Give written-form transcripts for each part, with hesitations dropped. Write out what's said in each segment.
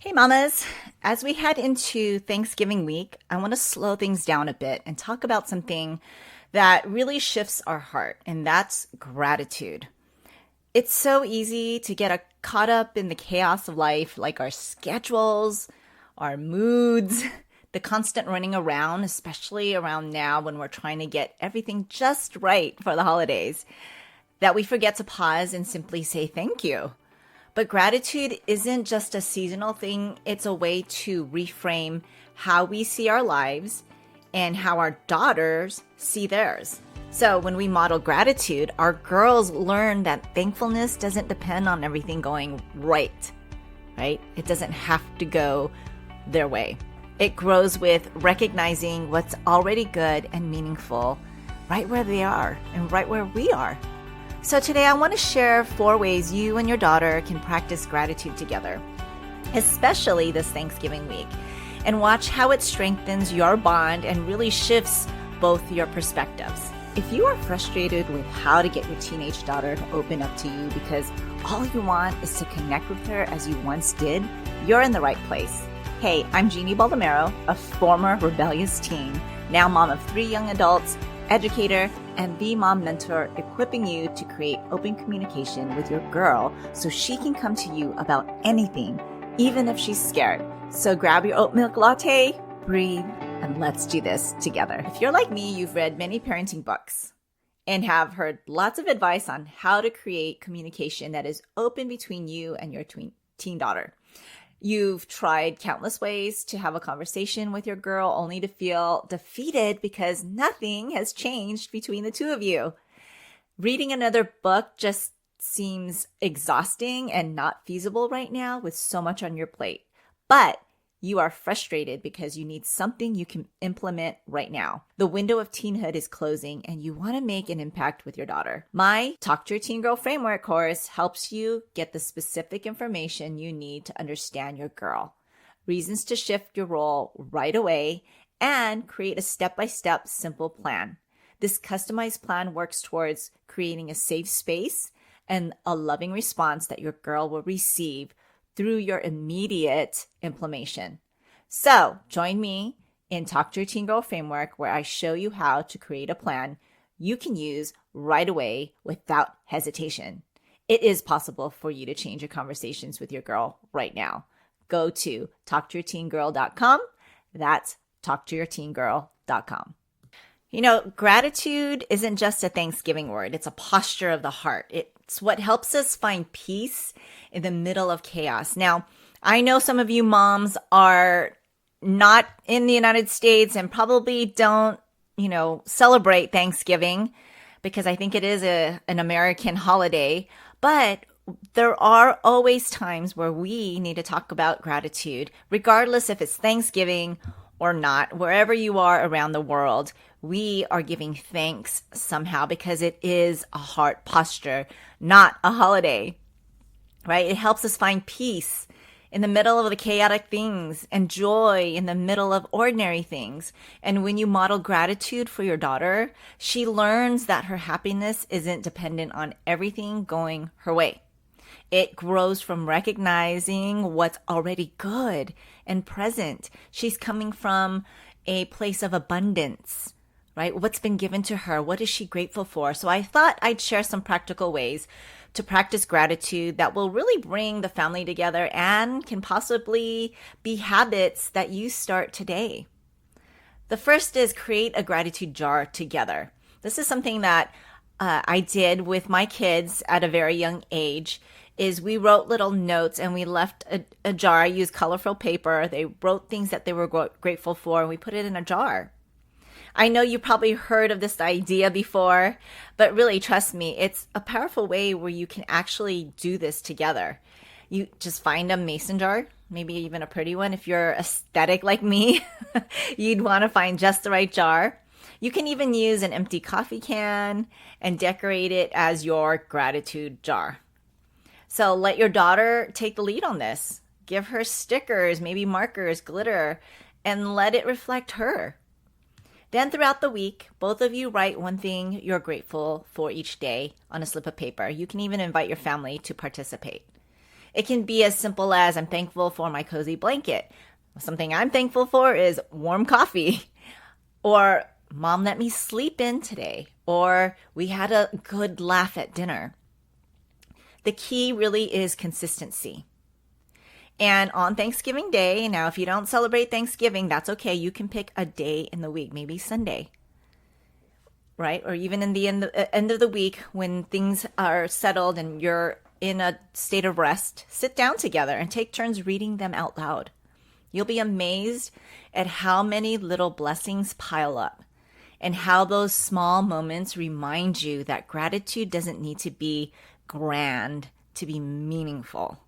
Hey, mamas. As we head into Thanksgiving week, I want to slow things down a bit and talk about something that really shifts our heart, and that's gratitude. It's so easy to get caught up in the chaos of life, like our schedules, our moods, the constant running around, especially around now when we're trying to get everything just right for the holidays, that we forget to pause and simply say thank you. But gratitude isn't just a seasonal thing, it's a way to reframe how we see our lives and how our daughters see theirs. So when we model gratitude, our girls learn that thankfulness doesn't depend on everything going right? It doesn't have to go their way. It grows with recognizing what's already good and meaningful right where they are and right where we are. So today I want to share 4 ways you and your daughter can practice gratitude together, especially this Thanksgiving week, and watch how it strengthens your bond and really shifts both your perspectives. If you are frustrated with how to get your teenage daughter to open up to you because all you want is to connect with her as you once did, you're in the right place. Hey, I'm Jeannie Baldomero, a former rebellious teen, now mom of 3 young adults, educator, and the mom mentor, equipping you to create open communication with your girl so she can come to you about anything, even if she's scared. So grab your oat milk latte, breathe, and let's do this together. If you're like me, you've read many parenting books and have heard lots of advice on how to create communication that is open between you and your teen daughter. You've tried countless ways to have a conversation with your girl only to feel defeated because nothing has changed between the two of you. Reading another book just seems exhausting and not feasible right now with so much on your plate. But you are frustrated because you need something you can implement right now. The window of teenhood is closing and you want to make an impact with your daughter. My Talk to Your Teen Girl framework course helps you get the specific information you need to understand your girl, reasons to shift your role right away, and create a step-by-step simple plan. This customized plan works towards creating a safe space and a loving response that your girl will receive through your immediate implementation. So join me in Talk to Your Teen Girl framework, where I show you how to create a plan you can use right away without hesitation. It is possible for you to change your conversations with your girl right now. Go to talktoyourteengirl.com. That's talktoyourteengirl.com. You know, gratitude isn't just a Thanksgiving word. It's a posture of the heart. It's what helps us find peace in the middle of chaos. Now, I know some of you moms are not in the United States and probably don't, celebrate Thanksgiving because I think it is an American holiday. But there are always times where we need to talk about gratitude, regardless if it's Thanksgiving or not. Wherever you are around the world, we are giving thanks somehow because it is a heart posture, not a holiday, right? It helps us find peace in the middle of the chaotic things and joy in the middle of ordinary things. And when you model gratitude for your daughter, she learns that her happiness isn't dependent on everything going her way. It grows from recognizing what's already good and present. She's coming from a place of abundance, right? What's been given to her? What is she grateful for? So I thought I'd share some practical ways to practice gratitude that will really bring the family together and can possibly be habits that you start today. The first is create a gratitude jar together. This is something that I did with my kids at a very young age. Is we wrote little notes and we left a jar. I used colorful paper. They wrote things that they were grateful for and we put it in a jar. I know you probably heard of this idea before, but really trust me, it's a powerful way where you can actually do this together. You just find a mason jar, maybe even a pretty one. If you're aesthetic like me, you'd want to find just the right jar. You can even use an empty coffee can and decorate it as your gratitude jar. So let your daughter take the lead on this. Give her stickers, maybe markers, glitter, and let it reflect her. Then throughout the week, both of you write one thing you're grateful for each day on a slip of paper. You can even invite your family to participate. It can be as simple as I'm thankful for my cozy blanket. Something I'm thankful for is warm coffee. Or mom let me sleep in today. Or we had a good laugh at dinner. The key really is consistency. And on Thanksgiving Day, now if you don't celebrate Thanksgiving, that's okay. You can pick a day in the week, maybe Sunday, right? Or even in the end of the week when things are settled and you're in a state of rest, sit down together and take turns reading them out loud. You'll be amazed at how many little blessings pile up and how those small moments remind you that gratitude doesn't need to be grand to be meaningful.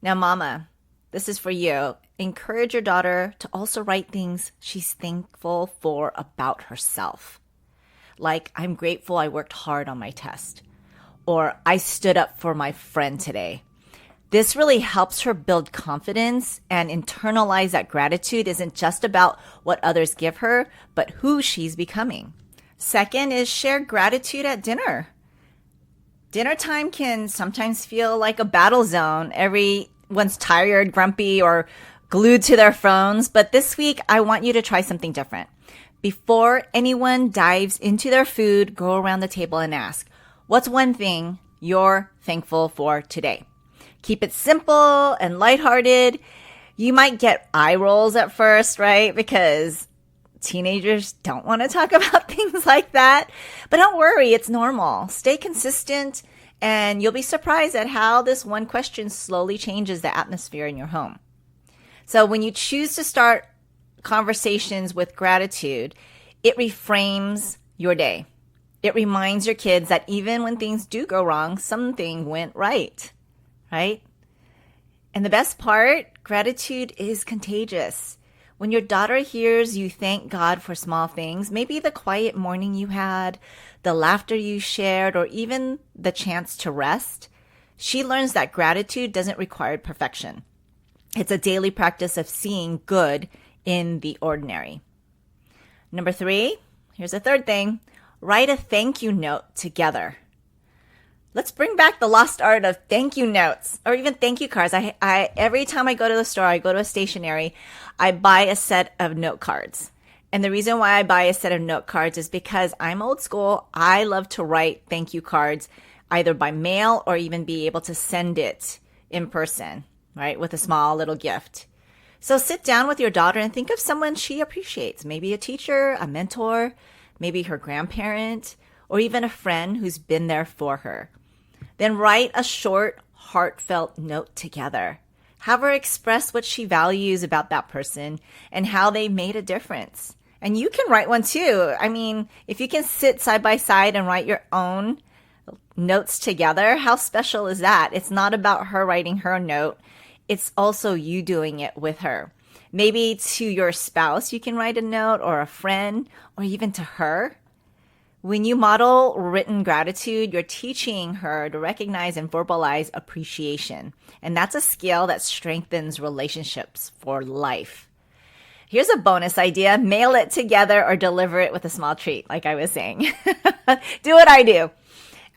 Now, mama, this is for you. Encourage your daughter to also write things she's thankful for about herself. Like, I'm grateful I worked hard on my test. Or I stood up for my friend today. This really helps her build confidence and internalize that gratitude isn't just about what others give her, but who she's becoming. Second is share gratitude at dinner. Dinner time can sometimes feel like a battle zone. Everyone's tired, grumpy, or glued to their phones. But this week, I want you to try something different. Before anyone dives into their food, go around the table and ask, what's one thing you're thankful for today? Keep it simple and lighthearted. You might get eye rolls at first, right? Because teenagers don't want to talk about things like that. But don't worry, it's normal. Stay consistent and you'll be surprised at how this one question slowly changes the atmosphere in your home. So when you choose to start conversations with gratitude, it reframes your day. It reminds your kids that even when things do go wrong, something went right. Right? And the best part, gratitude is contagious. When your daughter hears you thank God for small things, maybe the quiet morning you had, the laughter you shared, or even the chance to rest, she learns that gratitude doesn't require perfection. It's a daily practice of seeing good in the ordinary. Number 3, here's a third thing. Write a thank you note together. Let's bring back the lost art of thank you notes or even thank you cards. I every time I go to the store, I go to a stationery, I buy a set of note cards. And the reason why I buy a set of note cards is because I'm old school. I love to write thank you cards either by mail or even be able to send it in person, right? With a small little gift. So sit down with your daughter and think of someone she appreciates. Maybe a teacher, a mentor, maybe her grandparent, or even a friend who's been there for her. Then write a short, heartfelt note together. Have her express what she values about that person and how they made a difference. And you can write one too. I mean, if you can sit side by side and write your own notes together, how special is that? It's not about her writing her note. It's also you doing it with her. Maybe to your spouse, you can write a note, or a friend, or even to her. When you model written gratitude, you're teaching her to recognize and verbalize appreciation. And that's a skill that strengthens relationships for life. Here's a bonus idea. Mail it together or deliver it with a small treat, like I was saying. Do what I do.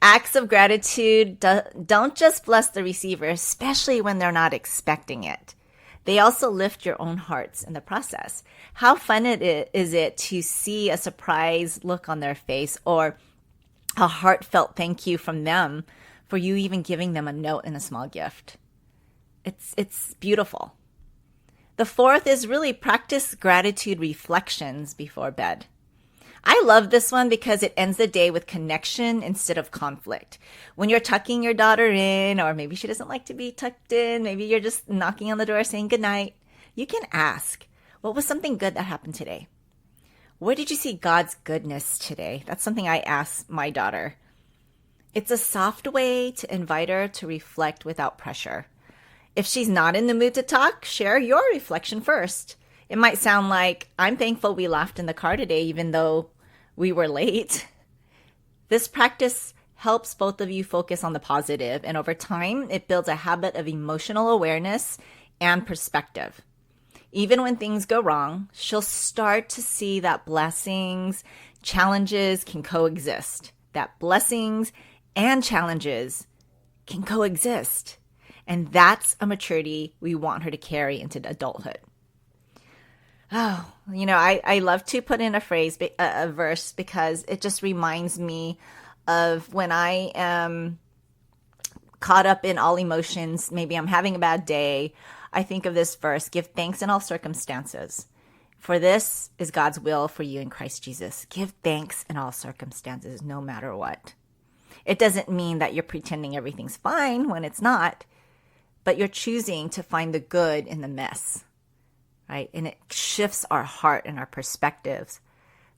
Acts of gratitude don't just bless the receiver, especially when they're not expecting it. They also lift your own hearts in the process. How fun is it to see a surprise look on their face or a heartfelt thank you from them for you even giving them a note and a small gift? It's beautiful. The fourth is really practice gratitude reflections before bed. I love this one because it ends the day with connection instead of conflict. When you're tucking your daughter in, or maybe she doesn't like to be tucked in, maybe you're just knocking on the door saying goodnight, you can ask, what was something good that happened today? Where did you see God's goodness today? That's something I ask my daughter. It's a soft way to invite her to reflect without pressure. If she's not in the mood to talk, share your reflection first. It might sound like, I'm thankful we laughed in the car today, even though we were late. This practice helps both of you focus on the positive, and over time, it builds a habit of emotional awareness and perspective. Even when things go wrong, she'll start to see that blessings, challenges can coexist. That blessings and challenges can coexist. And that's a maturity we want her to carry into adulthood. Oh, I love to put in a verse, because it just reminds me of when I am caught up in all emotions. Maybe I'm having a bad day. I think of this verse: give thanks in all circumstances, for this is God's will for you in Christ Jesus. Give thanks in all circumstances, no matter what. It doesn't mean that you're pretending everything's fine when it's not, but you're choosing to find the good in the mess, right? And it shifts our heart and our perspectives,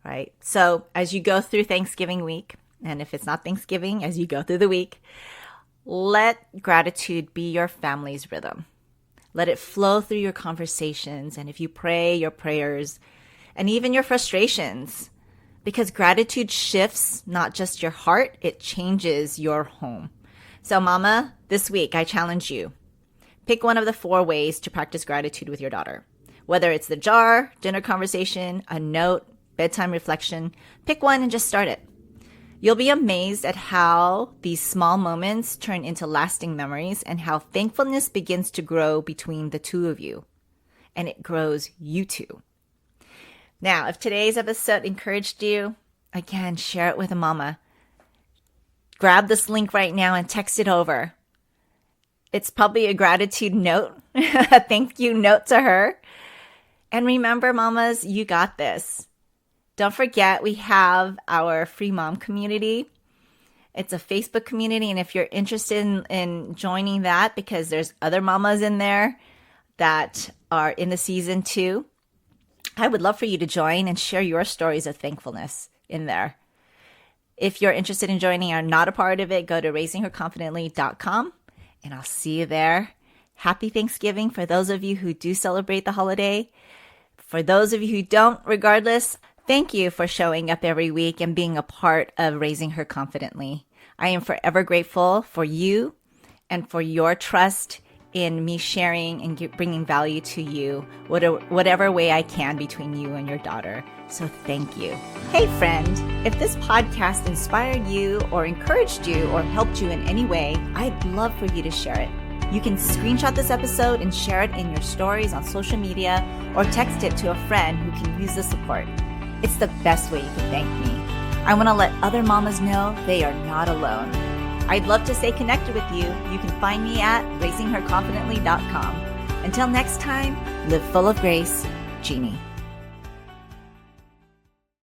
right? So as you go through Thanksgiving week, and if it's not Thanksgiving, as you go through the week, let gratitude be your family's rhythm. Let it flow through your conversations, and if you pray, your prayers, and even your frustrations, because gratitude shifts not just your heart, it changes your home. So mama, this week I challenge you. Pick one of the 4 ways to practice gratitude with your daughter. Whether it's the jar, dinner conversation, a note, bedtime reflection, pick one and just start it. You'll be amazed at how these small moments turn into lasting memories, and how thankfulness begins to grow between the two of you. And it grows you two. Now, if today's episode encouraged you, again, share it with a mama. Grab this link right now and text it over. It's probably a gratitude note, a thank you note to her. And remember, mamas, you got this. Don't forget, we have our free mom community. It's a Facebook community, and if you're interested in joining that, because there's other mamas in there that are in the season too, I would love for you to join and share your stories of thankfulness in there. If you're interested in joining or not a part of it, go to raisingherconfidently.com, and I'll see you there. Happy Thanksgiving for those of you who do celebrate the holiday. For those of you who don't, regardless, thank you for showing up every week and being a part of Raising Her Confidently. I am forever grateful for you and for your trust in me sharing and bringing value to you, whatever way I can between you and your daughter. So thank you. Hey friend, if this podcast inspired you or encouraged you or helped you in any way, I'd love for you to share it. You can screenshot this episode and share it in your stories on social media, or text it to a friend who can use the support. It's the best way you can thank me. I want to let other mamas know they are not alone. I'd love to stay connected with you. You can find me at raisingherconfidently.com. Until next time, live full of grace, Jeannie.